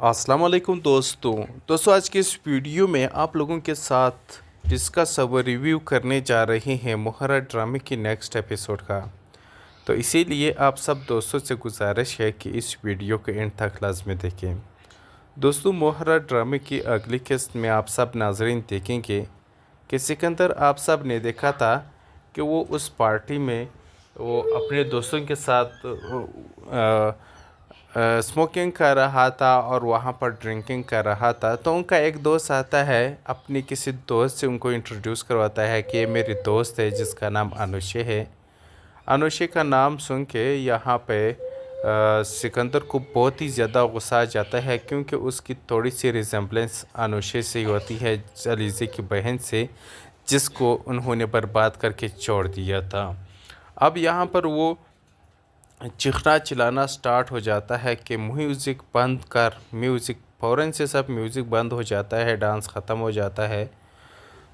अस्सलाम वालेकुम दोस्तों आज के इस वीडियो में आप लोगों के साथ डिस्कस और रिव्यू करने जा रहे हैं मोहरा ड्रामे की नेक्स्ट एपिसोड का। तो इसीलिए आप सब दोस्तों से गुजारिश है कि इस वीडियो के एंड तक लाजमी देखें। दोस्तों, मोहरा ड्रामे की अगली किस्त में आप सब नाजरीन देखेंगे कि सिकंदर आप सब ने देखा था कि वो उस पार्टी में वो अपने दोस्तों के साथ स्मोकिंग कर रहा था और वहाँ पर ड्रिंकिंग कर रहा था। तो उनका एक दोस्त आता है, अपनी किसी दोस्त से उनको इंट्रोड्यूस करवाता है कि ये मेरी दोस्त है जिसका नाम अनुषे है। अनुषे का नाम सुन के यहाँ पे सिकंदर को बहुत ही ज़्यादा गुस्सा आ जाता है, क्योंकि उसकी थोड़ी सी रिजेम्बलेंस अनुषे से होती है, अलीज़े की बहन से, जिसको उन्होंने बर्बाद करके छोड़ दिया था। अब यहाँ पर वो चिखना चिल्लाना स्टार्ट हो जाता है कि म्यूज़िक बंद कर। म्यूज़िक फ़ौरन से सब म्यूज़िक बंद हो जाता है, डांस ख़त्म हो जाता है।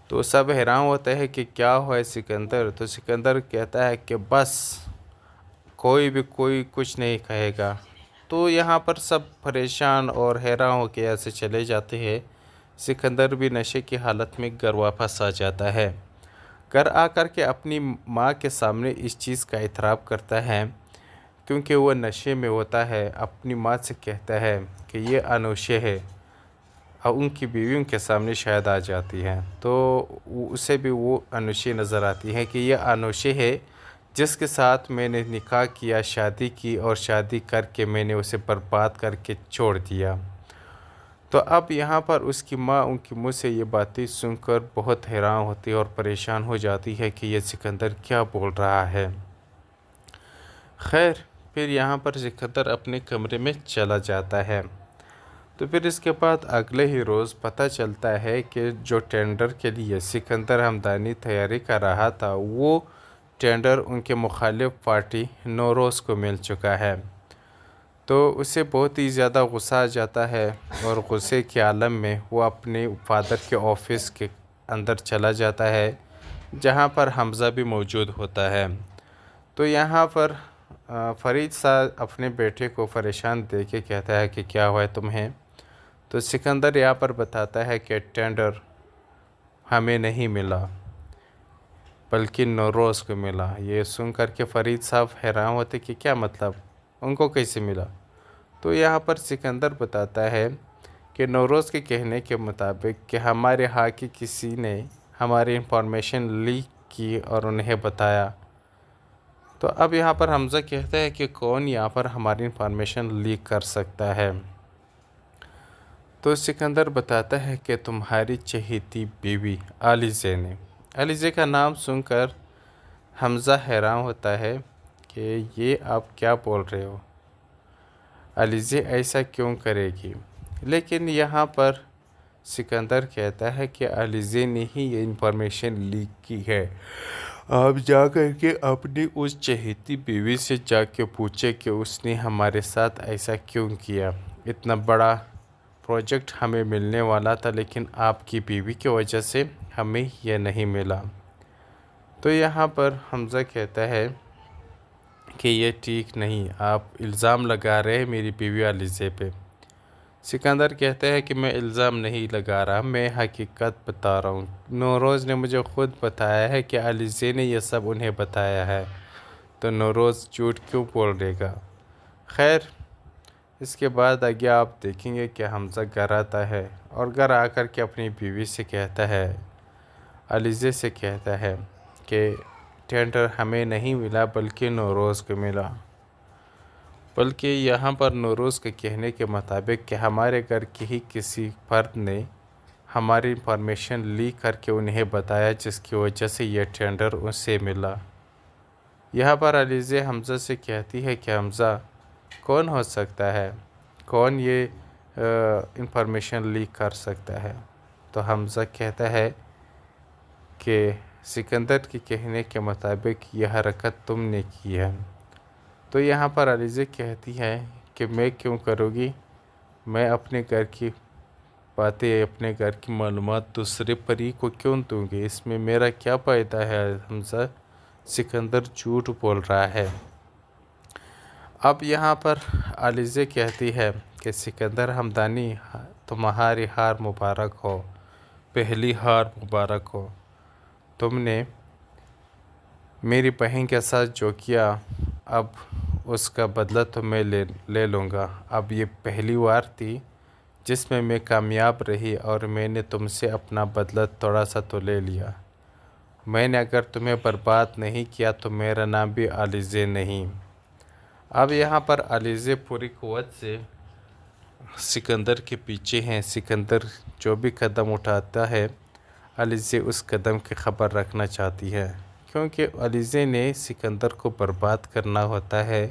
तो सब हैरान होता है कि क्या हुआ है सिकंदर। तो सिकंदर कहता है कि बस कोई कुछ नहीं कहेगा। तो यहाँ पर सब परेशान और हैरान हो के ऐसे चले जाते हैं। सिकंदर भी नशे की हालत में घर वापस आ जाता है। घर आकर के अपनी माँ के सामने इस चीज़ का इतराफ़ करता है, क्योंकि वो नशे में होता है। अपनी माँ से कहता है कि ये अनुषे है, और उनकी बीवी उनके सामने शायद आ जाती है। तो उसे भी वो अनुषे नज़र आती है कि ये अनुषे है जिसके साथ मैंने निकाह किया, शादी की, और शादी करके मैंने उसे बर्बाद करके छोड़ दिया। तो अब यहाँ पर उसकी माँ उनके मुँह से ये बातें सुनकर बहुत हैरान होती है और परेशान हो जाती है कि ये सिकंदर क्या बोल रहा है। खैर, फिर यहाँ पर सिकंदर अपने कमरे में चला जाता है। तो फिर इसके बाद अगले ही रोज़ पता चलता है कि जो टेंडर के लिए सिकंदर हमदनी तैयारी कर रहा था, वो टेंडर उनके मुखालिफ पार्टी नौरोज़ को मिल चुका है। तो उसे बहुत ही ज़्यादा गुस्सा आ जाता है, और गुस्से के आलम में वो अपने फादर के ऑफिस के अंदर चला जाता है, जहाँ पर हमज़ा भी मौजूद होता है। तो यहाँ पर फरीद साहब अपने बेटे को परेशान देख के कहता है कि क्या हुआ है तुम्हें। तो सिकंदर यहाँ पर बताता है कि टेंडर हमें नहीं मिला, बल्कि नौरोज़ को मिला। ये सुन कर के फ़रीद साहब हैरान होते कि क्या मतलब, उनको कैसे मिला। तो यहाँ पर सिकंदर बताता है कि नौरोज़ के कहने के मुताबिक कि हमारे यहाँ की किसी ने हमारी इंफॉर्मेशन लीक की और उन्हें बताया। तो अब यहाँ पर हमज़ा कहता है कि कौन यहाँ पर हमारी इंफॉर्मेशन लीक कर सकता है। तो सिकंदर बताता है कि तुम्हारी चहेती बीवी अलीज़े ने। अलीज़े का नाम सुनकर हमज़ा हैरान होता है कि ये आप क्या बोल रहे हो, अलीज़े ऐसा क्यों करेगी। लेकिन यहाँ पर सिकंदर कहता है कि अलीज़े ने ही ये इंफॉर्मेशन लीक की है। आप जा कर के अपनी उस चहेती बीवी से जाके पूछे कि उसने हमारे साथ ऐसा क्यों किया। इतना बड़ा प्रोजेक्ट हमें मिलने वाला था, लेकिन आपकी बीवी की वजह से हमें यह नहीं मिला। तो यहाँ पर हमज़ा कहता है कि ये ठीक नहीं, आप इल्ज़ाम लगा रहे हैं मेरी बीवी अलीज़े पे। सिकंदर कहते हैं कि मैं इल्ज़ाम नहीं लगा रहा, मैं हकीकत बता रहा हूँ। नौरोज़ ने मुझे ख़ुद बताया है कि अलीज़े ने यह सब उन्हें बताया है, तो नौरोज़ झूठ क्यों बोल देगा। खैर, इसके बाद आगे आप देखेंगे कि हमज़ा घर आता है, और घर आकर के अपनी बीवी से कहता है, अलीज़े से कहता है कि टेंडर हमें नहीं मिला, बल्कि नौरोज़ को मिला। बल्कि यहाँ पर नौरोज़ के कहने के मुताबिक कि हमारे घर के ही किसी फ़र्द ने हमारी इंफॉर्मेशन लीक करके उन्हें बताया, जिसकी वजह से यह टेंडर उनसे मिला। यहाँ पर अलीज़े हमज़ा से कहती है कि हमज़ा कौन हो सकता है, कौन ये इंफॉर्मेशन लीक कर सकता है। तो हमज़ा कहता है कि सिकंदर के कहने के मुताबिक यह हरकत तुमने की है। तो यहाँ पर अलीज़े कहती है कि मैं क्यों करूँगी, मैं अपने घर की बातें, अपने घर की मालूमात दूसरे परी को क्यों दूँगी, इसमें मेरा क्या फ़ायदा है। हमज़ा, सिकंदर झूठ बोल रहा है। اب یہاں پر علیزے کہتی ہے کہ سکندر ہمدانی تمہاری ہار مبارک ہو، پہلی ہار مبارک ہو، تم نے میری بہن کے ساتھ جو کیا اب اس کا بدلہ تو میں لے لوں گا۔ اب یہ پہلی بار تھی جس میں کامیاب رہی اور میں نے تم سے اپنا بدلہ تھوڑا سا تو لے لیا۔ میں نے اگر تمہیں برباد نہیں کیا تو میرا نام بھی علیزے نہیں۔ اب یہاں پر علیزے پوری قوت سے سکندر کے پیچھے ہیں۔ سکندر جو بھی قدم اٹھاتا ہے علیزے اس قدم کی خبر رکھنا چاہتی ہے، کیونکہ علیزے نے سکندر کو برباد کرنا ہوتا ہے،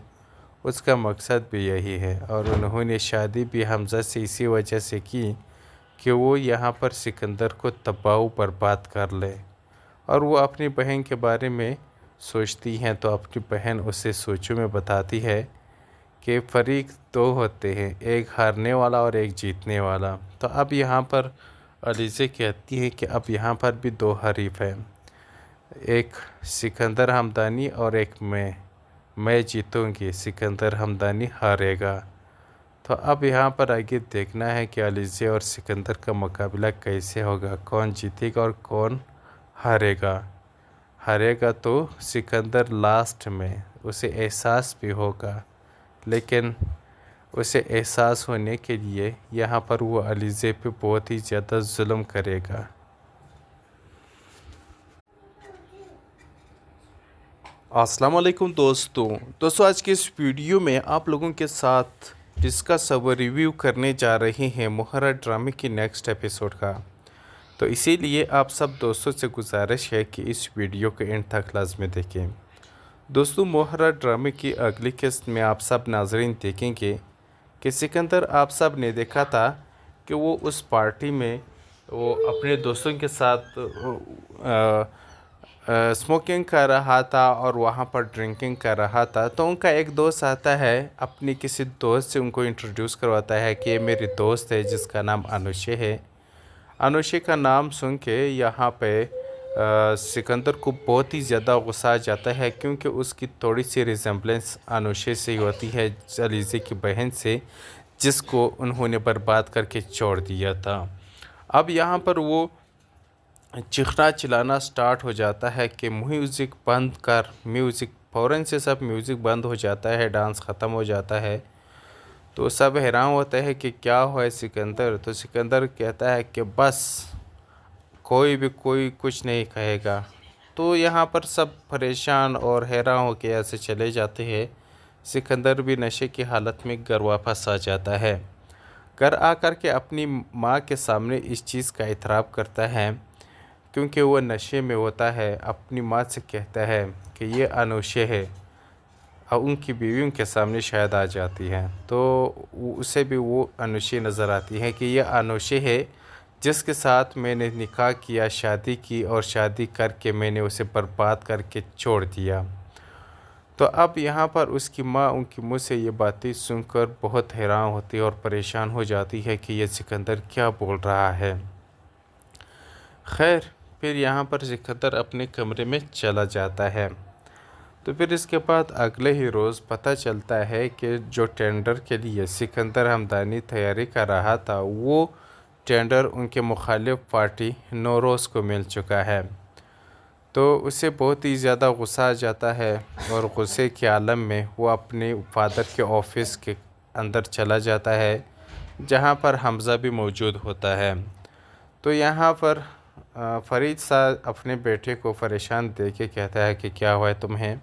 اس کا مقصد بھی یہی ہے۔ اور انہوں نے شادی بھی حمزہ سے اسی وجہ سے کی کہ وہ یہاں پر سکندر کو تباہ و برباد کر لے، اور وہ اپنی بہن کے بارے میں سوچتی ہیں تو اپنی بہن اسے سوچوں میں بتاتی ہے کہ فریق دو ہوتے ہیں، ایک ہارنے والا اور ایک جیتنے والا۔ تو اب یہاں پر علیزے کہتی ہے کہ اب یہاں پر بھی دو حریف ہیں، ایک سکندر ہمدانی اور ایک میں جیتوں گی، سکندر ہمدانی ہارے گا۔ تو اب یہاں پر آگے دیکھنا ہے کہ علیزے اور سکندر کا مقابلہ کیسے ہوگا، کون جیتے گا اور کون ہارے گا۔ ہارے گا تو سکندر لاسٹ میں اسے احساس بھی ہوگا، لیکن اسے احساس ہونے کے لیے یہاں پر وہ علیزے پہ بہت ہی زیادہ ظلم کرے گا۔ السلام علیکم دوستوں آج کے اس ویڈیو میں آپ لوگوں کے ساتھ ڈسکس و ریویو کرنے جا رہے ہیں مہرہ ڈرامے کی نیکسٹ ایپیسوڈ کا۔ تو اسی لیے آپ سب دوستوں سے گزارش ہے کہ اس ویڈیو کو اینڈ تک لازمی دیکھیں۔ دوستوں مہرہ ڈرامے کی اگلی قسط میں آپ سب ناظرین دیکھیں گے کہ سکندر آپ سب نے دیکھا تھا کہ وہ اس پارٹی میں وہ اپنے دوستوں کے ساتھ اسموکنگ کر رہا تھا اور وہاں پر ڈرنکنگ کر رہا تھا۔ تو ان کا ایک دوست آتا ہے، اپنی کسی دوست سے ان کو انٹروڈیوس کرواتا ہے کہ یہ میری دوست ہے جس کا نام انوشے ہے۔ انوشے کا نام سن کے یہاں پہ سکندر کو بہت ہی زیادہ غصہ آ جاتا ہے، کیونکہ اس کی تھوڑی سی ریزمبلنس انوشے سے ہی ہوتی ہے، علیزے کی بہن سے، جس کو انہوں نے برباد کر کے چھوڑ دیا تھا۔ اب یہاں پر وہ چیخنا چلانا سٹارٹ ہو جاتا ہے کہ میوزک بند کر، میوزک فوراً سے سب میوزک بند ہو جاتا ہے، ڈانس ختم ہو جاتا ہے۔ تو سب حیران ہوتا ہے کہ کیا ہوا ہے سکندر؟ تو سکندر کہتا ہے کہ بس کوئی کچھ نہیں کہے گا۔ تو یہاں پر سب پریشان اور حیران ہو کے ایسے چلے جاتے ہیں۔ سکندر بھی نشے کی حالت میں گھر واپس آ جاتا ہے۔ گھر آ کر کے اپنی ماں کے سامنے اس چیز کا اعتراف کرتا ہے، کیونکہ وہ نشے میں ہوتا ہے۔ اپنی ماں سے کہتا ہے کہ یہ انوشے ہے، اور ان کی بیوی ان کے سامنے شاید آ جاتی ہے تو اسے بھی وہ انوشے نظر آتی ہے کہ یہ انوشے ہے جس کے ساتھ میں نے نکاح کیا، شادی کی، اور شادی کر کے میں نے اسے برباد کر کے چھوڑ دیا۔ تو اب یہاں پر اس کی ماں ان کی منہ سے یہ باتیں سن کر بہت حیران ہوتی ہے اور پریشان ہو جاتی ہے کہ یہ سکندر کیا بول رہا ہے۔ خیر پھر یہاں پر سکندر اپنے کمرے میں چلا جاتا ہے۔ تو پھر اس کے بعد اگلے ہی روز پتہ چلتا ہے کہ جو ٹینڈر کے لیے سکندر ہمدانی تیاری کر رہا تھا، وہ ٹینڈر ان کے مخالف پارٹی نوروز کو مل چکا ہے۔ تو اسے بہت ہی زیادہ غصہ آ جاتا ہے، اور غصے کے عالم میں وہ اپنے فادر کے آفس کے اندر چلا جاتا ہے، جہاں پر حمزہ بھی موجود ہوتا ہے۔ تو یہاں پر فرید صاحب اپنے بیٹے کو پریشان دیکھ کے کہتا ہے کہ کیا ہوا ہے تمہیں؟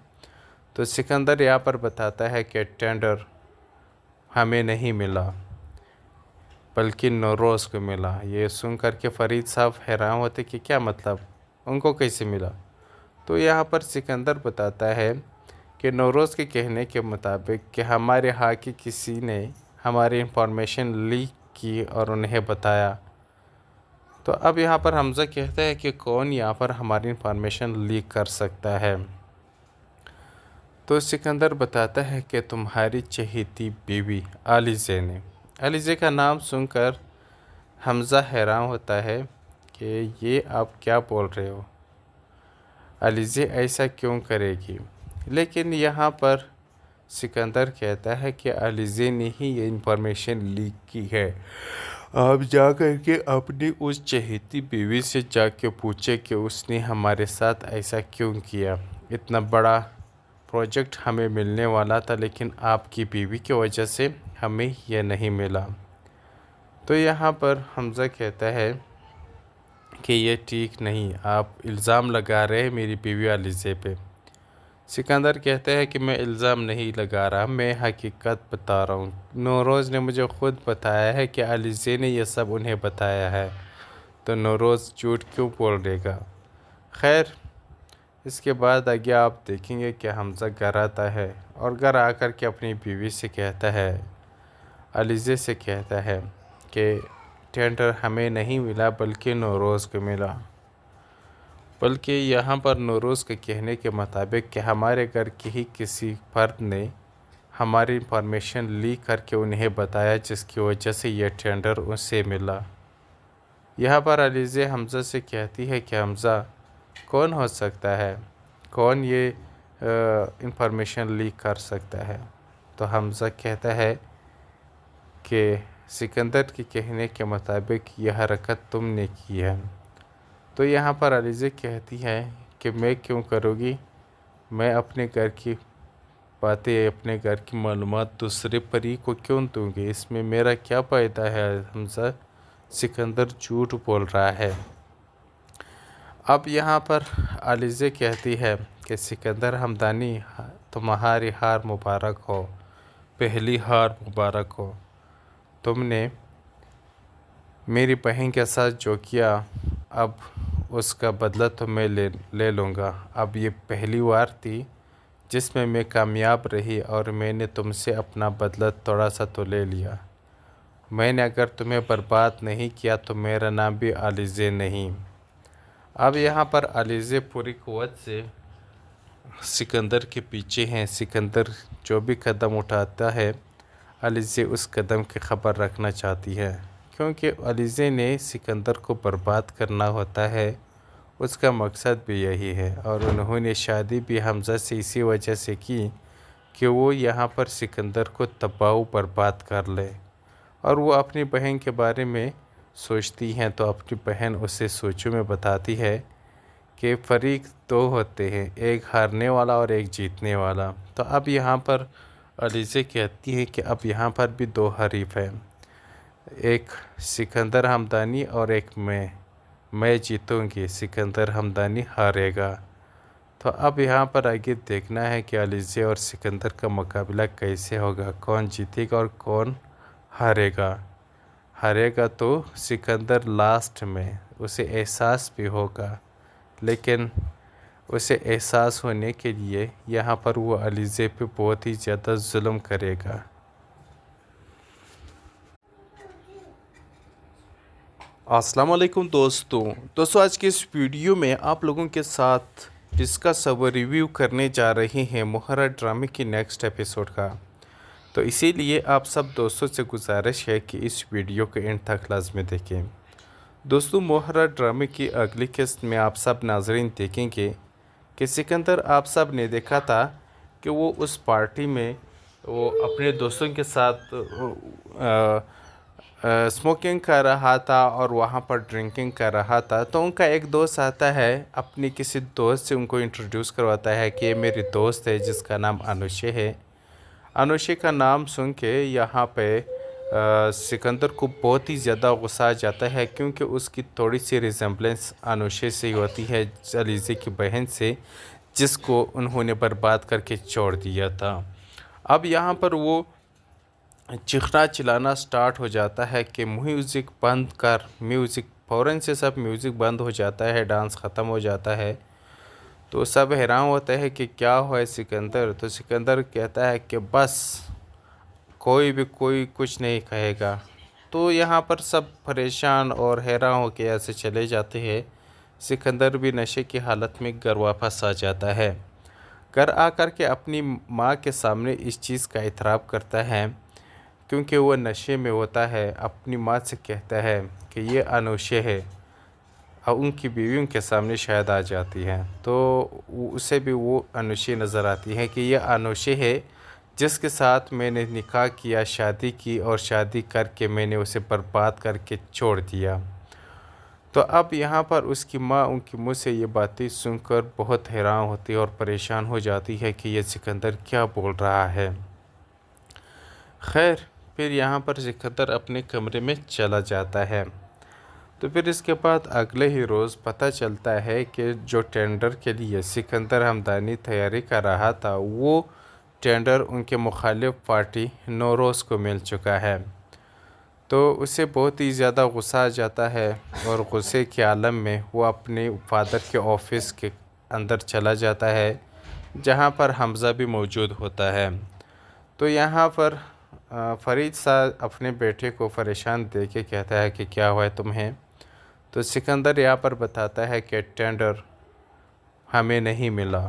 تو سکندر یہاں پر بتاتا ہے کہ ٹینڈر ہمیں نہیں ملا بلکہ نوروز کو ملا۔ یہ سن کر کے فرید صاحب حیران ہوتے کہ کیا مطلب، ان کو کیسے ملا؟ تو یہاں پر سکندر بتاتا ہے کہ نوروز کے کہنے کے مطابق کہ ہمارے ہاں کی کسی نے ہماری انفارمیشن لیک کی اور انہیں بتایا۔ تو اب یہاں پر حمزہ کہتا ہے کہ کون یہاں پر ہماری انفارمیشن لیک کر سکتا ہے؟ تو سکندر بتاتا ہے کہ تمہاری چہیتی بیوی علیزے نے۔ علیزے کا نام سن کر حمزہ حیران ہوتا ہے کہ یہ آپ کیا بول رہے ہو، علیزے ایسا کیوں کرے گی؟ لیکن یہاں پر सिकंदर कहता है कि अलीज़े ने ही ये इंफॉर्मेशन लीक की है। आप जा कर के अपनी उस चहेती बीवी से जाके पूछे कि उसने हमारे साथ ऐसा क्यों किया। इतना बड़ा प्रोजेक्ट हमें मिलने वाला था, लेकिन आपकी बीवी की वजह से हमें यह नहीं मिला। तो यहाँ पर हमज़ा कहता है कि ये ठीक नहीं, आप इल्ज़ाम लगा रहे हैं मेरी बीवी अलीज़े पे। सिकंदर कहते हैं कि मैं इल्ज़ाम नहीं लगा रहा, मैं हकीकत बता रहा हूँ। नौरोज़ ने मुझे ख़ुद बताया है कि अलीज़े ने यह सब उन्हें बताया है, तो नौरोज़ झूठ क्यों बोल देगा। खैर, इसके बाद आगे आप देखेंगे कि हमज़ा घर आता है और घर आकर के अपनी बीवी से कहता है, अलीज़े से कहता है कि टेंडर हमें नहीं मिला बल्कि नौरोज़ को मिला। बल्कि यहाँ पर नौरोज़ के कहने के मुताबिक कि हमारे घर के ही किसी फर्द ने हमारी इंफॉर्मेशन लीक करके उन्हें बताया, जिसकी वजह से यह टेंडर उनसे मिला। यहाँ पर अलीज़े हमज़ा से कहती है कि हमज़ा कौन हो सकता है, कौन ये इंफॉर्मेशन लीक कर सकता है। तो हमज़ा कहता है कि सिकंदर के कहने के मुताबिक यह हरकत तुमने की है। तो यहाँ पर अलीज़े कहती है कि मैं क्यों करूँगी, मैं अपने घर की बातें, अपने घर की मालूमात दूसरे परी को क्यों दूँगी, इसमें मेरा क्या फ़ायदा है। हमज़ा सिकंदर झूठ बोल रहा है। अब यहाँ पर अलीज़े कहती है कि सिकंदर हमदानी, तुम्हारी हार मुबारक हो, पहली हार मुबारक हो। तुमने मेरी बहन के साथ जो किया, अब उसका बदला तो मैं ले लूँगा। अब ये पहली बार थी जिसमें मैं कामयाब रही और मैंने तुमसे अपना बदला थोड़ा सा तो ले लिया। मैंने अगर तुम्हें बर्बाद नहीं किया तो मेरा नाम भी अलीज़े नहीं। अब यहाँ पर अलीज़े पूरी क़ुव्वत से सिकंदर के पीछे हैं। सिकंदर जो भी कदम उठाता है, अलीज़े उस कदम की ख़बर रखना चाहती है, क्योंकि अलीज़े ने सिकंदर को बर्बाद करना होता है, उसका मकसद भी यही है। और उन्होंने शादी भी हमज़ा से इसी वजह से की कि वो यहाँ पर सिकंदर को तबाह बर्बाद कर ले। और वो अपनी बहन के बारे में सोचती हैं, तो अपनी बहन उसे सोचों में बताती है कि फ़रीक दो होते हैं, एक हारने वाला और एक जीतने वाला। तो अब यहाँ पर अलीज़े कहती है कि अब यहाँ पर भी दो हरीफ हैं, एक सिकंदर हमदानी और एक मैं जीतूँगी, सिकंदर हमदानी हारेगा। तो अब यहाँ पर आगे देखना है कि अलीज़े और सिकंदर का मुकाबला कैसे होगा, कौन जीतेगा और कौन हारेगा। हारेगा तो सिकंदर लास्ट में, उसे एहसास भी होगा, लेकिन उसे एहसास होने के लिए यहाँ पर वो अलीज़े पे बहुत ही ज़्यादा जुल्म करेगा। अस्सलाम वालेकुम दोस्तों, आज के इस वीडियो में आप लोगों के साथ डिस्कस व रिव्यू करने जा रहे हैं मोहरा ड्रामे की नेक्स्ट एपिसोड का। तो इसीलिए आप सब दोस्तों से गुजारिश है कि इस वीडियो को एंड तक लाज़मी देखें। दोस्तों, मोहरा ड्रामे की अगली किस्त में आप सब नाज़रीन देखेंगे कि सिकंदर, आप सब ने देखा था कि वो उस पार्टी में वो अपने दोस्तों के साथ स्मोकिंग कर रहा था और वहाँ पर ड्रिंकिंग कर रहा था। तो उनका एक दोस्त आता है, अपनी किसी दोस्त से उनको इंट्रोड्यूस करवाता है कि ये मेरी दोस्त है जिसका नाम अनुषे है। अनुषे का नाम सुन के यहाँ पे सिकंदर को बहुत ही ज़्यादा गुस्सा आ जाता है, क्योंकि उसकी थोड़ी सी रिजेंबलेंस अनुषे से ही होती है, अलीज़े की बहन से, जिसको उन्होंने बर्बाद करके छोड़ दिया था। अब यहाँ पर वो चिखना चिल्लाना स्टार्ट हो जाता है कि म्यूज़िक बंद कर, म्यूज़िक फ़ौरन से सब म्यूज़िक बंद हो जाता है, डांस ख़त्म हो जाता है। तो सब हैरान होता है कि क्या हुआ है सिकंदर। तो सिकंदर कहता है कि बस कोई कुछ नहीं कहेगा। तो यहाँ पर सब परेशान और हैरान हो के ऐसे चले जाते हैं। सिकंदर भी नशे की हालत में घर वापस आ जाता है। घर आकर के अपनी माँ के सामने इस चीज़ का इतराफ़ करता है, क्योंकि वो नशे में होता है। अपनी माँ से कहता है कि ये अनुषे है, और उनकी बीवी उनके सामने शायद आ जाती है, तो उसे भी वो अनुषे नज़र आती है कि ये अनुषे है جس کے ساتھ میں نے نکاح کیا، شادی کی، اور شادی کر کے میں نے اسے برباد کر کے چھوڑ دیا۔ تو اب یہاں پر اس کی ماں ان کی منہ سے یہ باتیں سن کر بہت حیران ہوتی ہے اور پریشان ہو جاتی ہے کہ یہ سکندر کیا بول رہا ہے۔ خیر، پھر یہاں پر سکندر اپنے کمرے میں چلا جاتا ہے۔ تو پھر اس کے بعد اگلے ہی روز پتہ چلتا ہے کہ جو ٹینڈر کے لیے سکندر ہمدانی تیاری کر رہا تھا، وہ ٹینڈر ان کے مخالف پارٹی نوروز کو مل چکا ہے۔ تو اسے بہت ہی زیادہ غصہ آ جاتا ہے اور غصے کے عالم میں وہ اپنے فادر کے آفس کے اندر چلا جاتا ہے، جہاں پر حمزہ بھی موجود ہوتا ہے۔ تو یہاں پر فرید صاحب اپنے بیٹے کو پریشان دیکھ کے کہتا ہے کہ کیا ہوا ہے تمہیں؟ تو سکندر یہاں پر بتاتا ہے کہ ٹینڈر ہمیں نہیں ملا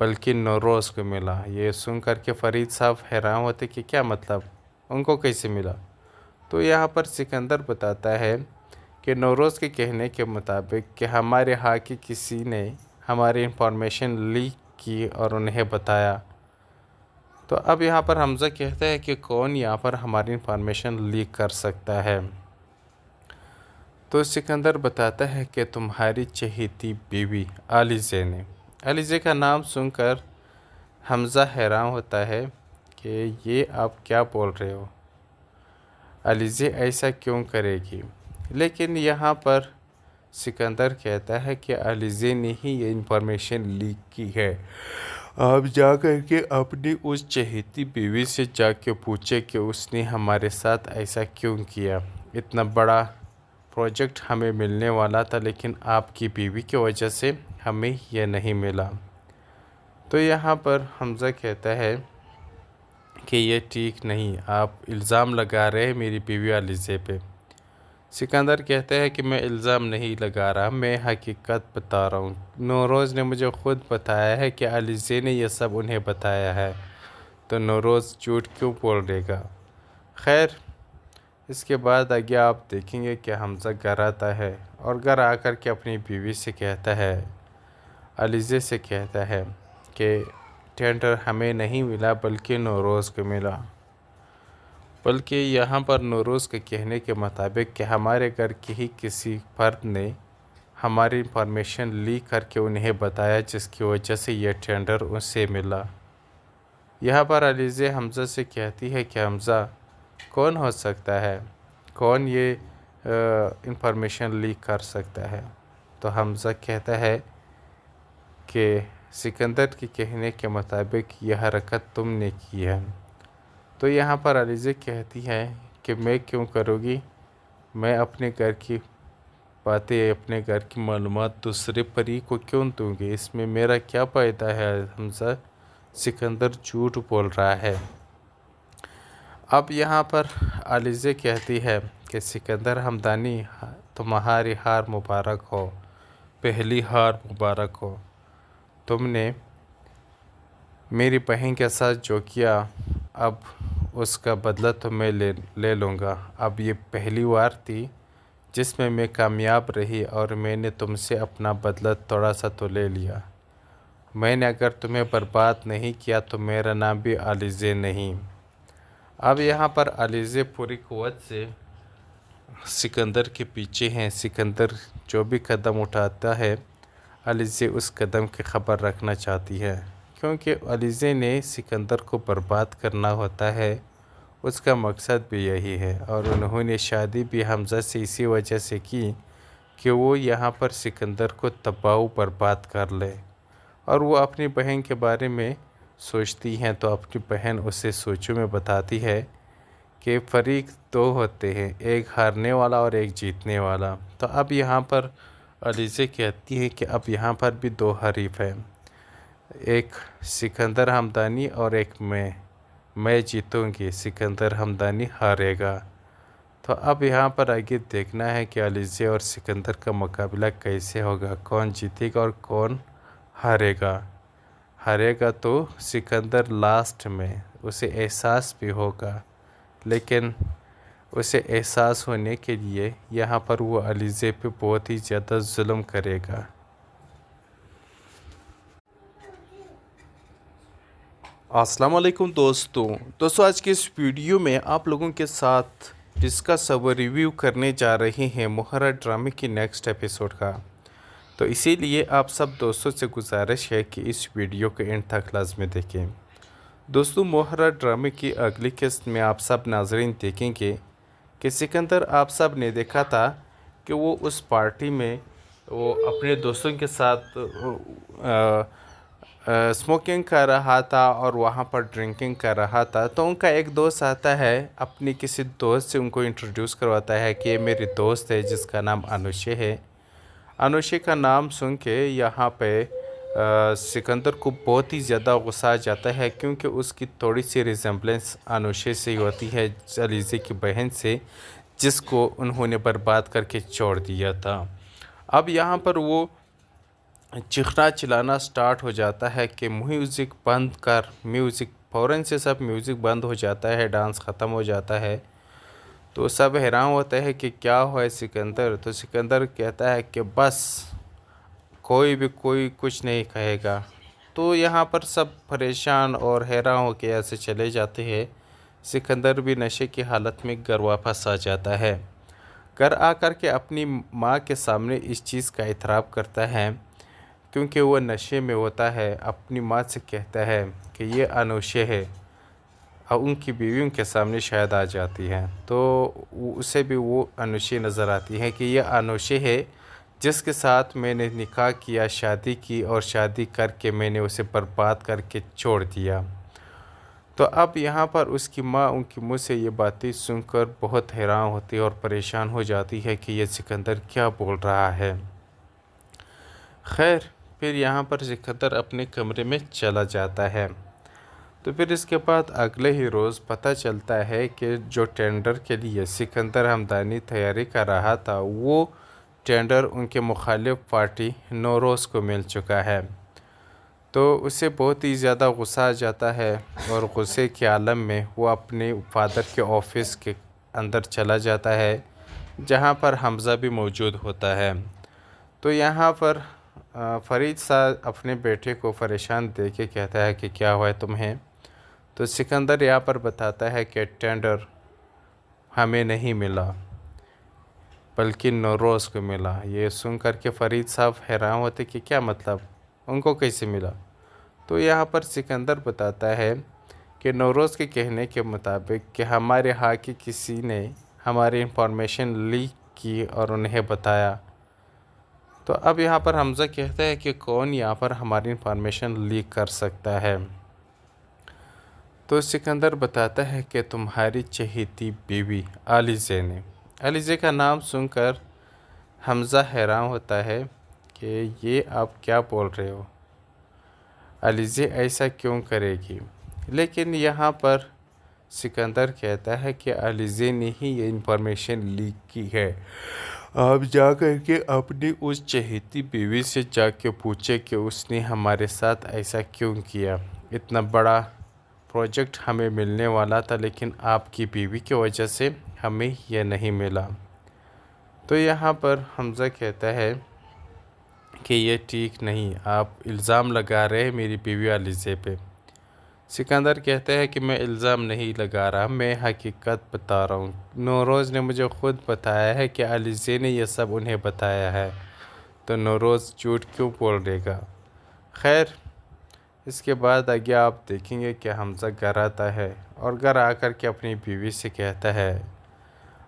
بلکہ نوروز کو ملا۔ یہ سن کر کے فرید صاحب حیران ہوتے کہ کیا مطلب، ان کو کیسے ملا؟ تو یہاں پر سکندر بتاتا ہے کہ نوروز کے کہنے کے مطابق کہ ہمارے ہاں کی کسی نے ہماری انفارمیشن لیک کی اور انہیں بتایا۔ تو اب یہاں پر حمزہ کہتا ہے کہ کون یہاں پر ہماری انفارمیشن لیک کر سکتا ہے؟ تو سکندر بتاتا ہے کہ تمہاری چہیتی بیوی علیزے نے۔ علیزے کا نام سن کر حمزہ حیران ہوتا ہے کہ یہ آپ کیا بول رہے ہو؟ علیزے ایسا کیوں کرے گی؟ لیکن یہاں پر سکندر کہتا ہے کہ علیزے نے ہی یہ انفارمیشن لیک کی ہے۔ آپ جا کر کے اپنی اس چہیتی بیوی سے جا کے پوچھے کہ اس نے ہمارے ساتھ ایسا کیوں کیا۔ اتنا بڑا پروجیکٹ ہمیں ملنے والا تھا، لیکن آپ کی بیوی کی وجہ سے ہمیں یہ نہیں ملا۔ تو یہاں پر حمزہ کہتا ہے کہ یہ ٹھیک نہیں، آپ الزام لگا رہے ہیں میری بیوی علیزے پہ۔ سکندر کہتا ہے کہ میں الزام نہیں لگا رہا، میں حقیقت بتا رہا ہوں۔ نوروز نے مجھے خود بتایا ہے کہ علیزے نے یہ سب انہیں بتایا ہے، تو نوروز جھوٹ کیوں بول دے گا؟ خیر، اس کے بعد آگے آپ دیکھیں گے کہ حمزہ گھر آتا ہے اور گھر آ کر کے اپنی بیوی سے کہتا ہے، علیزے سے کہتا ہے کہ ٹینڈر ہمیں نہیں ملا بلکہ نوروز کو ملا۔ بلکہ یہاں پر نوروز کے کہنے کے مطابق کہ ہمارے گھر کے ہی کسی فرد نے ہماری انفارمیشن لیک کر کے انہیں بتایا، جس کی وجہ سے یہ ٹینڈر ان سے ملا۔ یہاں پر علیزے حمزہ سے کہتی ہے کہ حمزہ کون ہو سکتا ہے، کون یہ انفارمیشن لیک کر سکتا ہے؟ تو حمزہ کہتا ہے کہ سکندر کے کہنے کے مطابق یہ حرکت تم نے کی ہے۔ تو یہاں پر علیزے کہتی ہے کہ میں کیوں کروں گی، میں اپنے گھر کی باتیں، اپنے گھر کی معلومات دوسرے پری کو کیوں دوں گی، اس میں میرا کیا فائدہ ہے؟ حمزہ سکندر جھوٹ بول رہا ہے۔ اب یہاں پر علیزے کہتی ہے کہ سکندر ہمدانی تمہاری ہار مبارک ہو، پہلی ہار مبارک ہو۔ تم نے میری بہن کے ساتھ جو کیا، اب اس کا بدلہ تو میں لے لوں گا۔ اب یہ پہلی بار تھی جس میں کامیاب رہی اور میں نے تم سے اپنا بدلہ تھوڑا سا تو لے لیا۔ میں نے اگر تمہیں برباد نہیں کیا تو میرا نام بھی علیزے نہیں۔ اب یہاں پر علیزے پوری قوت سے سکندر کے پیچھے ہیں۔ سکندر جو بھی قدم اٹھاتا ہے، علیزے اس قدم کی خبر رکھنا چاہتی ہے، کیونکہ علیزے نے سکندر کو برباد کرنا ہوتا ہے، اس کا مقصد بھی یہی ہے۔ اور انہوں نے شادی بھی حمزہ سے اسی وجہ سے کی کہ وہ یہاں پر سکندر کو تباہ و برباد کر لے، اور وہ اپنی بہن کے بارے میں سوچتی ہیں تو اپنی بہن اسے سوچوں میں بتاتی ہے کہ فریق دو ہوتے ہیں، ایک ہارنے والا اور ایک جیتنے والا۔ تو اب یہاں پر علیزے کہتی ہے کہ اب یہاں پر بھی دو حریف ہیں، ایک سکندر ہمدانی اور ایک میں جیتوں گی، سکندر ہمدانی ہارے گا۔ تو اب یہاں پر آگے دیکھنا ہے کہ علیزے اور سکندر کا مقابلہ کیسے ہوگا، کون جیتے گا اور کون ہارے گا۔ ہارے گا تو سکندر لاسٹ میں اسے احساس بھی ہوگا، لیکن اسے احساس ہونے کے لیے یہاں پر وہ علیزے پہ بہت ہی زیادہ ظلم کرے گا۔ अस्सलाम वालेकुम दोस्तों आज की इस वीडियो में आप लोगों के साथ डिस्कस और रिव्यू करने जा रहे हैं मोहरा ड्रामे की नेक्स्ट एपिसोड का। तो इसीलिए आप सब दोस्तों से गुजारिश है कि इस वीडियो को एंड तक लाजमी देखें। दोस्तों, मोहरा ड्रामे की अगली किस्त में आप सब नाजरीन देखेंगे कि सिकंदर आप सब ने देखा था कि वो उस पार्टी में वो अपने दोस्तों के साथ स्मोकिंग कर रहा था और वहाँ पर ड्रिंकिंग कर रहा था। तो उनका एक दोस्त आता है, अपनी किसी दोस्त से उनको इंट्रोड्यूस करवाता है कि ये मेरी दोस्त है जिसका नाम अनुषे है। अनुषे का नाम सुन के यहाँ पे सिकंदर को बहुत ही ज़्यादा गुस्सा आ जाता है, क्योंकि उसकी थोड़ी सी रिजेंबलेंस अनुषे से होती है, अलीज़े की बहन से, जिसको उन्होंने बर्बाद करके छोड़ दिया था। अब यहाँ पर वो चिखना चिल्लाना स्टार्ट हो जाता है कि म्यूज़िक बंद कर। म्यूज़िक फ़ौरन से सब म्यूज़िक बंद हो जाता है, डांस ख़त्म हो जाता है। तो सब हैरान होता है कि क्या हुआ है सिकंदर। तो सिकंदर कहता है कि बस कोई कुछ नहीं कहेगा। तो यहाँ पर सब परेशान और हैरान हो के ऐसे चले जाते हैं। सिकंदर भी नशे की हालत में घर वापस आ जाता है। घर आकर के अपनी माँ के सामने इस चीज़ का इतराफ़ करता है, क्योंकि वो नशे में होता है। अपनी माँ से कहता है कि ये अनुषे है, और उनकी बीवी उनके सामने शायद आ जाती है। तो उसे भी वो अनुषे नज़र आती है कि ये अनुषे है जिसके साथ मैंने निकाह किया, शादी की, और शादी करके मैंने उसे बर्बाद करके छोड़ दिया। तो अब यहाँ पर उसकी माँ उनके मुँह से ये बातें सुनकर बहुत हैरान होती है और परेशान हो जाती है कि ये सिकंदर क्या बोल रहा है। खैर, फिर यहाँ पर सिकंदर अपने कमरे में चला जाता है। तो फिर इसके बाद अगले ही रोज़ पता चलता है कि जो टेंडर के लिए सिकंदर हमदानी तैयारी कर रहा था, वो टेंडर उनके मुखालिफ पार्टी नौरोज़ को मिल चुका है। तो उसे बहुत ही ज़्यादा गुस्सा आ जाता है, और गुस्से के आलम में वो अपने फादर के ऑफिस के अंदर चला जाता है, जहाँ पर हमज़ा भी मौजूद होता है। तो यहाँ पर फरीद साहब अपने बेटे को परेशान देख के कहता है कि क्या हुआ है तुम्हें। तो सिकंदर यहाँ पर बताता है कि टेंडर हमें नहीं मिला, बल्कि नौरोज़ को मिला। ये सुन कर के फरीद साहब हैरान होते कि क्या मतलब, उनको कैसे मिला। तो यहाँ पर सिकंदर बताता है कि नौरोज़ के कहने के मुताबिक कि हमारे यहाँ की किसी ने हमारी इंफॉर्मेशन लीक की और उन्हें बताया। तो अब यहाँ पर हमज़ा कहता है कि कौन यहाँ पर हमारी इंफॉर्मेशन लीक कर सकता है। तो सिकंदर बताता है कि तुम्हारी चहेती बीवी अलीज़े ने। अलीज़े का नाम सुनकर हमज़ा हैरान होता है कि ये आप क्या बोल रहे हो, अलीज़े ऐसा क्यों करेगी। लेकिन यहाँ पर सिकंदर कहता है कि अलीज़े ने ही ये इंफॉर्मेशन लीक की है। आप जा कर के अपनी उस चहेती बीवी से जाके पूछे कि उसने हमारे साथ ऐसा क्यों किया। इतना बड़ा प्रोजेक्ट हमें मिलने वाला था, लेकिन आपकी बीवी की वजह से हमें यह नहीं मिला। तो यहाँ पर हमज़ा कहता है कि ये ठीक नहीं, आप इल्ज़ाम लगा रहे हैं मेरी बीवी अलीज़े पे। सिकंदर कहते हैं कि मैं इल्ज़ाम नहीं लगा रहा, मैं हकीकत बता रहा हूँ। नौरोज़ ने मुझे ख़ुद बताया है कि अलीज़े ने यह सब उन्हें बताया है, तो नौरोज़ झूठ क्यों बोल देगा। खैर, इसके बाद आगे आप देखेंगे कि हमज़ा घर आता है, और घर आकर के अपनी बीवी से कहता है,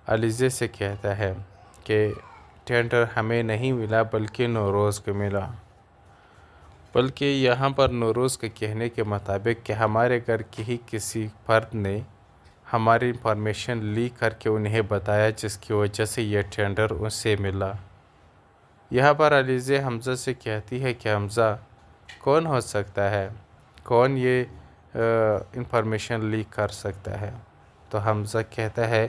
अलीज़े से कहता है कि टेंडर हमें नहीं मिला बल्कि नौरोज़ को मिला। बल्कि यहाँ पर नौरोज़ के कहने के मुताबिक कि हमारे घर के ही किसी फ़र्द ने हमारी इंफॉर्मेशन लीक करके उन्हें बताया, जिसकी वजह से यह टेंडर उनसे मिला। यहाँ पर अलीज़े हमज़ा से कहती है कि हमज़ा कौन हो सकता है, कौन ये इंफॉर्मेशन लीक कर सकता है। तो हमज़ा कहता है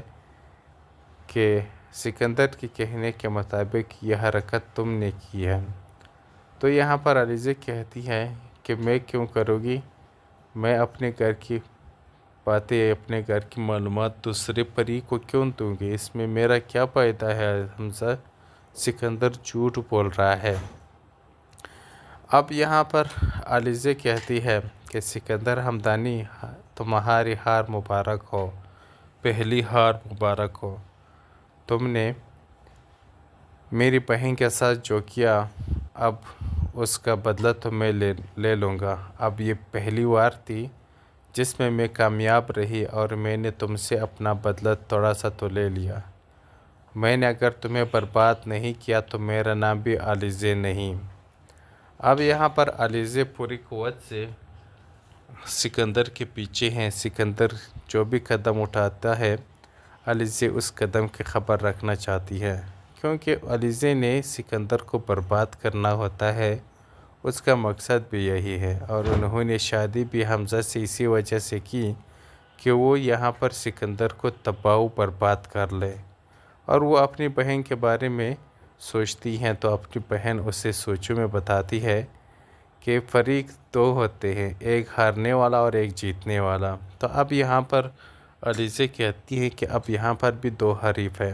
कि सिकंदर के कहने के मुताबिक यह हरकत तुमने की है। तो यहाँ पर अलीज़े कहती है कि मैं क्यों करूँगी, मैं अपने घर की बातें, अपने घर की मालूमात दूसरे परी को क्यों दूँगी, इसमें मेरा क्या फ़ायदा है। हमज़ा, सिकंदर झूठ बोल रहा है। اب یہاں پر علیزے کہتی ہے کہ سکندر ہمدانی تمہاری ہار مبارک ہو، پہلی ہار مبارک ہو، تم نے میری بہن کے ساتھ جو کیا اب اس کا بدلہ تو میں لے لوں گا۔ اب یہ پہلی بار تھی جس میں کامیاب رہی اور میں نے تم سے اپنا بدلہ تھوڑا سا تو لے لیا۔ میں نے اگر تمہیں برباد نہیں کیا تو میرا نام بھی علیزے نہیں۔ اب یہاں پر علیزے پوری قوت سے سکندر کے پیچھے ہیں۔ سکندر جو بھی قدم اٹھاتا ہے علیزے اس قدم کی خبر رکھنا چاہتی ہے، کیونکہ علیزے نے سکندر کو برباد کرنا ہوتا ہے، اس کا مقصد بھی یہی ہے۔ اور انہوں نے شادی بھی حمزہ سے اسی وجہ سے کی کہ وہ یہاں پر سکندر کو تباہ و برباد کر لے، اور وہ اپنی بہن کے بارے میں سوچتی ہیں تو اپنی بہن اسے سوچوں میں بتاتی ہے کہ فریق دو ہوتے ہیں، ایک ہارنے والا اور ایک جیتنے والا۔ تو اب یہاں پر علیزے کہتی ہے کہ اب یہاں پر بھی دو حریف ہیں،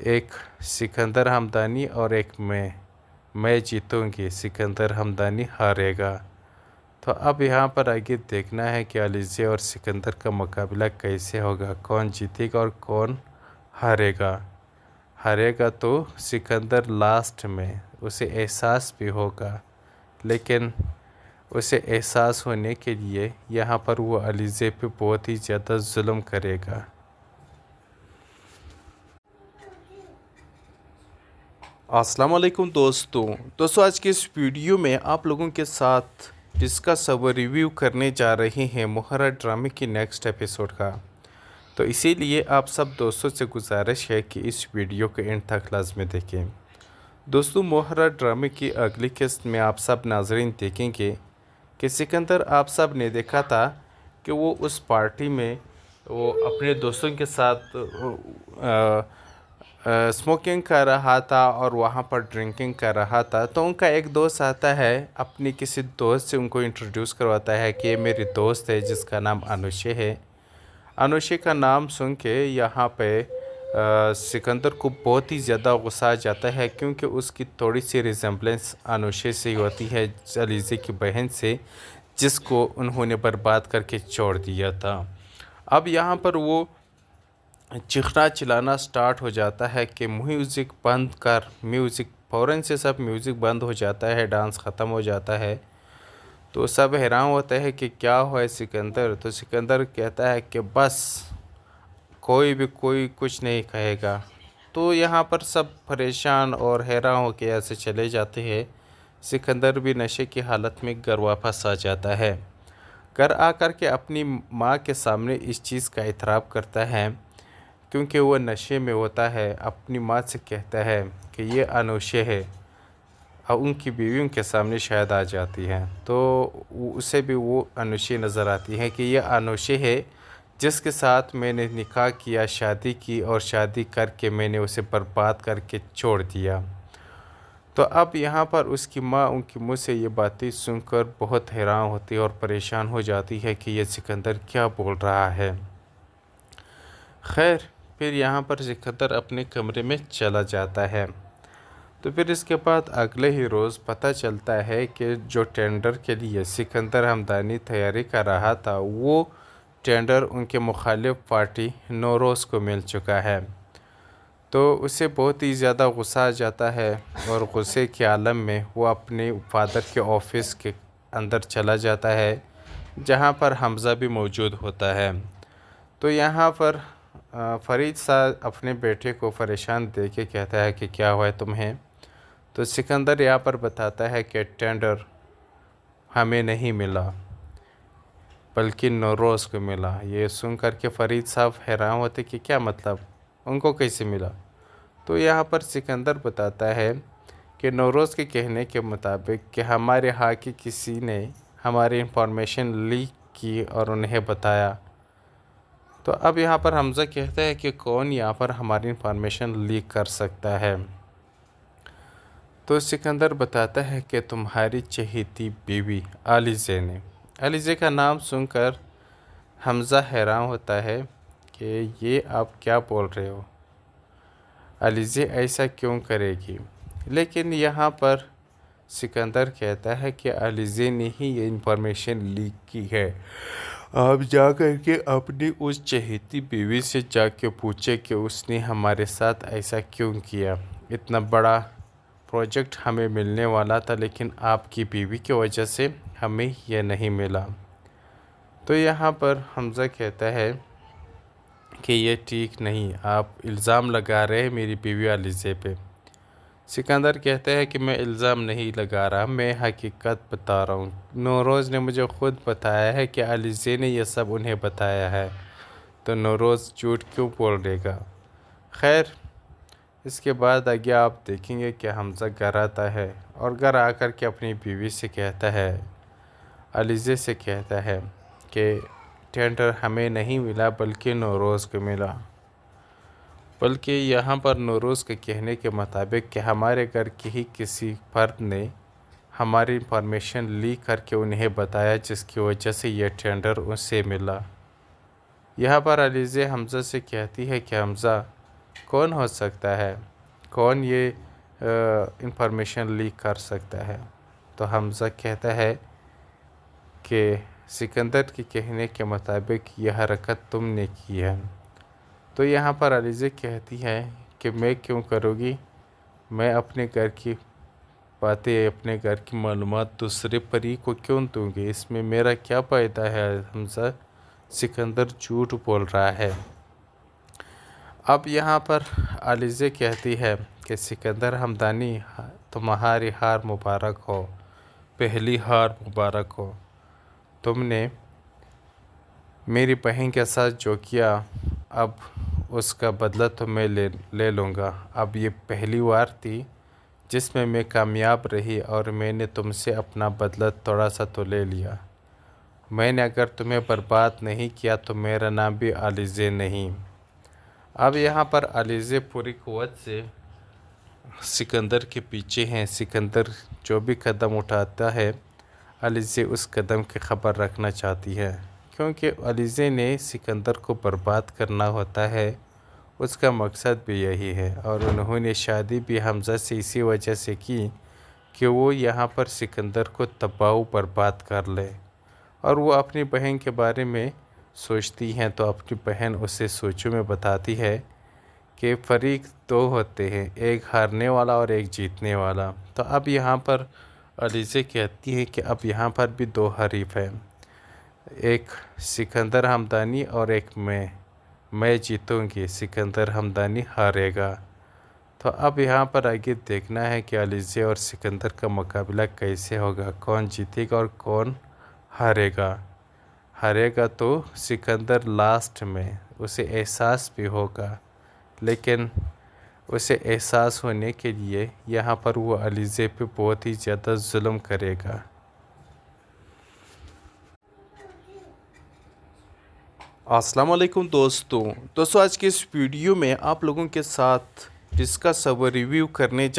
ایک سکندر ہمدانی اور ایک میں جیتوں گی، سکندر ہمدانی ہارے گا۔ تو اب یہاں پر آگے دیکھنا ہے کہ علیزے اور سکندر کا مقابلہ کیسے ہوگا، کون جیتے گا اور کون ہارے گا۔ ہارے گا تو سکندر لاسٹ میں اسے احساس بھی ہوگا، لیکن اسے احساس ہونے کے لیے یہاں پر وہ علیزے پہ بہت ہی زیادہ ظلم کرے گا۔ السلام علیکم دوستوں آج کے اس ویڈیو میں آپ لوگوں کے ساتھ ڈسکس اور ریویو کرنے جا رہے ہیں مہرہ ڈرامے کی نیکسٹ ایپیسوڈ کا، تو اسی لیے آپ سب دوستوں سے گزارش ہے کہ اس ویڈیو کے اینڈ تک لازمی دیکھیں۔ دوستوں مہرہ ڈرامے کی اگلی قسط میں آپ سب ناظرین دیکھیں گے کہ سکندر آپ سب نے دیکھا تھا کہ وہ اس پارٹی میں وہ اپنے دوستوں کے ساتھ اسموکنگ کر رہا تھا اور وہاں پر ڈرنکنگ کر رہا تھا، تو ان کا ایک دوست آتا ہے، اپنی کسی دوست سے ان کو انٹروڈیوس کرواتا ہے کہ یہ میری دوست ہے جس کا نام انوشے ہے۔ انوشے کا نام سن کے یہاں پہ سکندر کو بہت ہی زیادہ غصہ آ جاتا ہے، کیونکہ اس کی تھوڑی سی ریزمبلنس انوشے سے ہوتی ہے، علیزے کی بہن سے، جس کو انہوں نے برباد کر کے چھوڑ دیا تھا۔ اب یہاں پر وہ چیخنا چلانا سٹارٹ ہو جاتا ہے کہ میوزک بند کر، میوزک فوراً سے سب میوزک بند ہو جاتا ہے، ڈانس ختم ہو جاتا ہے، تو سب حیران ہوتا ہے کہ کیا ہوا ہے سکندر۔ تو سکندر کہتا ہے کہ بس کوئی کچھ نہیں کہے گا۔ تو یہاں پر سب پریشان اور حیران ہو کے ایسے چلے جاتے ہیں۔ سکندر بھی نشے کی حالت میں گھر واپس آ جاتا ہے۔ گھر آ کر کے اپنی ماں کے سامنے اس چیز کا اعتراف کرتا ہے، کیونکہ وہ نشے میں ہوتا ہے، اپنی ماں سے کہتا ہے کہ یہ انوشے ہے، اور ان کی بیویوں کے سامنے شاید آ جاتی ہے، تو اسے بھی وہ انوشے نظر آتی ہے کہ یہ انوشے ہے جس کے ساتھ میں نے نکاح کیا، شادی کی، اور شادی کر کے میں نے اسے برباد کر کے چھوڑ دیا۔ تو اب یہاں پر اس کی ماں ان کی منہ سے یہ باتیں سن کر بہت حیران ہوتی اور پریشان ہو جاتی ہے کہ یہ سکندر کیا بول رہا ہے۔ خیر پھر یہاں پر سکندر اپنے کمرے میں چلا جاتا ہے۔ تو پھر اس کے بعد اگلے ہی روز پتہ چلتا ہے کہ جو ٹینڈر کے لیے سکندر ہمدانی تیاری کر رہا تھا، وہ ٹینڈر ان کے مخالف پارٹی نوروز کو مل چکا ہے۔ تو اسے بہت ہی زیادہ غصہ آ جاتا ہے، اور غصے کے عالم میں وہ اپنے فادر کے آفس کے اندر چلا جاتا ہے، جہاں پر حمزہ بھی موجود ہوتا ہے۔ تو یہاں پر فرید صاحب اپنے بیٹے کو پریشان دیکھ کے کہتا ہے کہ کیا ہوا ہے تمہیں؟ تو سکندر یہاں پر بتاتا ہے کہ ٹینڈر ہمیں نہیں ملا بلکہ نوروز کو ملا۔ یہ سن کر کے فرید صاحب حیران ہوتے کہ کیا مطلب، ان کو کیسے ملا؟ تو یہاں پر سکندر بتاتا ہے کہ نوروز کے کہنے کے مطابق کہ ہمارے ہاں کی کسی نے ہماری انفارمیشن لیک کی اور انہیں بتایا۔ تو اب یہاں پر حمزہ کہتا ہے کہ کون یہاں پر ہماری انفارمیشن لیک کر سکتا ہے؟ تو سکندر بتاتا ہے کہ تمہاری چہیتی بیوی علیزے نے۔ علیزے کا نام سن کر حمزہ حیران ہوتا ہے کہ یہ آپ کیا بول رہے ہو، علیزے ایسا کیوں کرے گی؟ لیکن یہاں پر सिकंदर कहता है कि अलीज़े ने ही ये इंफॉर्मेशन लीक की है। आप जा कर के अपनी उस चहेती बीवी से जाके पूछे कि उसने हमारे साथ ऐसा क्यों किया। इतना बड़ा प्रोजेक्ट हमें मिलने वाला था, लेकिन आपकी बीवी की वजह से हमें यह नहीं मिला। तो यहाँ पर हमज़ा कहता है कि ये ठीक नहीं, आप इल्ज़ाम लगा रहे हैं मेरी बीवी अलीज़े पे। सिकंदर कहते हैं कि मैं इल्ज़ाम नहीं लगा रहा, मैं हकीकत बता रहा हूँ। नौरोज़ ने मुझे ख़ुद बताया है कि अलीज़े ने यह सब उन्हें बताया है, तो नौरोज़ झूठ क्यों बोल देगा। खैर, इसके बाद आगे आप देखेंगे कि हमज़ा घर आता है और घर आकर के अपनी बीवी से कहता है, अलीज़े से कहता है कि टेंडर हमें नहीं मिला बल्कि नौरोज़ को मिला। बल्कि यहाँ पर नौरोज़ के कहने के मुताबिक कि हमारे घर के ही किसी फर्द ने हमारी इंफॉर्मेशन लीक करके उन्हें बताया, जिसकी वजह से यह टेंडर उनसे मिला। यहाँ पर अलीज़े हमज़ा से कहती है कि हमज़ा कौन हो सकता है, कौन ये इंफॉर्मेशन लीक कर सकता है। तो हमज़ा कहता है कि सिकंदर के कहने के मुताबिक यह हरकत तुमने की है। तो यहाँ पर अलीज़े कहती है कि मैं क्यों करूँगी, मैं अपने घर की बातें, अपने घर की मालूमात दूसरे परी को क्यों दूँगी, इसमें मेरा क्या फ़ायदा है। हमज़ा सिकंदर झूठ बोल रहा है। अब यहाँ पर अलीज़े कहती है कि सिकंदर हमदानी, तुम्हारी हार मुबारक हो, पहली हार मुबारक हो। तुमने मेरी बहन के साथ जो किया, अब उसका बदला तो मैं ले लूँगा। अब ये पहली बार थी जिसमें मैं कामयाब रही और मैंने तुमसे अपना बदला थोड़ा सा तो ले लिया। मैंने अगर तुम्हें बर्बाद नहीं किया तो मेरा नाम भी अलीज़े नहीं। अब यहाँ पर अलीज़े पूरी क़ुव्वत से सिकंदर के पीछे हैं। सिकंदर जो भी कदम उठाता है, अलीज़े उस कदम की ख़बर रखना चाहती है, क्योंकि अलीज़े ने सिकंदर को बर्बाद करना होता है, उसका मकसद भी यही है। और उन्होंने शादी भी हमज़ा से इसी वजह से की कि वो यहाँ पर सिकंदर को तबाह बर्बाद कर ले। और वो अपनी बहन के बारे में सोचती हैं, तो अपनी बहन उसे सोचों में बताती है कि फ़रीक दो होते हैं, एक हारने वाला और एक जीतने वाला। तो अब यहाँ पर अलीज़े कहती है कि अब यहाँ पर भी दो हरीफ हैं, एक सिकंदर हमदानी और एक मैं जीतूँगी, सिकंदर हमदानी हारेगा। तो अब यहाँ पर आगे देखना है कि अलीज़े और सिकंदर का मुकाबला कैसे होगा, कौन जीतेगा और कौन हारेगा। हारेगा तो सिकंदर लास्ट में उसे एहसास भी होगा, लेकिन उसे एहसास होने के लिए यहाँ पर वो अलीज़े पे बहुत ही ज़्यादा जुल्म करेगा। अस्सलाम वालेकुम दोस्तों, आज के इस वीडियो में आप लोगों के साथ जिसका सब रिव्यू करने